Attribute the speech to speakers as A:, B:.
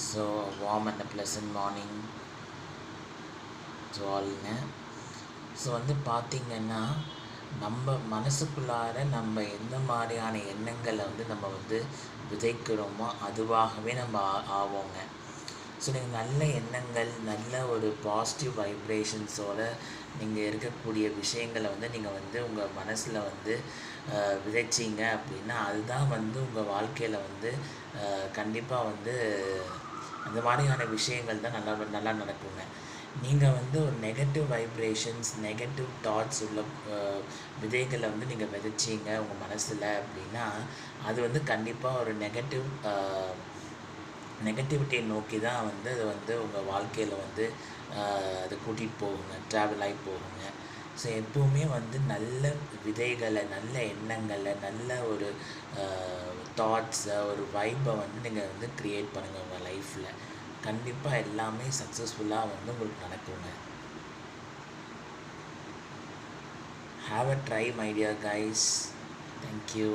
A: So warm and pleasant morning to ஆல்ங்க. So பார்த்திங்கன்னா நம்ம மனசுக்குள்ளார நம்ம எந்த மாதிரியான எண்ணங்களை நம்ம விதைக்கிறோமோ அதுவாகவே நம்ம ஆவோங்க. ஸோ நீங்கள் நல்ல எண்ணங்கள், நல்ல ஒரு பாசிட்டிவ் வைப்ரேஷன்ஸோடு நீங்கள் இருக்கக்கூடிய விஷயங்களை நீங்கள் உங்கள் மனசில் விதைச்சிங்க அப்படின்னா அதுதான் உங்கள் வாழ்க்கையில் கண்டிப்பாக அந்த மாதிரியான விஷயங்கள் தான் நல்லா நடக்குங்க. நீங்கள் ஒரு நெகட்டிவ் வைப்ரேஷன்ஸ், நெகட்டிவ் தாட்ஸ் உள்ள விதைகளை நீங்கள் விதைச்சிங்க உங்கள் மனசில் அப்படின்னா அது கண்டிப்பாக ஒரு நெகட்டிவிட்டியை நோக்கி தான் அது உங்கள் வாழ்க்கையில் அது கூட்டிகிட்டு போகுங்க, ட்ராவல் ஆகி போகுங்க. ஸோ எப்போவுமே நல்ல விதைகளை, நல்ல எண்ணங்களை, நல்ல ஒரு தாட்ஸை, ஒரு வைப்பை நீங்கள் க்ரியேட் பண்ணுங்கள் உங்கள் லைஃப்பில். கண்டிப்பாக எல்லாமே சக்ஸஸ்ஃபுல்லாக உங்களுக்கு நடக்குங்க. Have a try my dear guys. Thank you.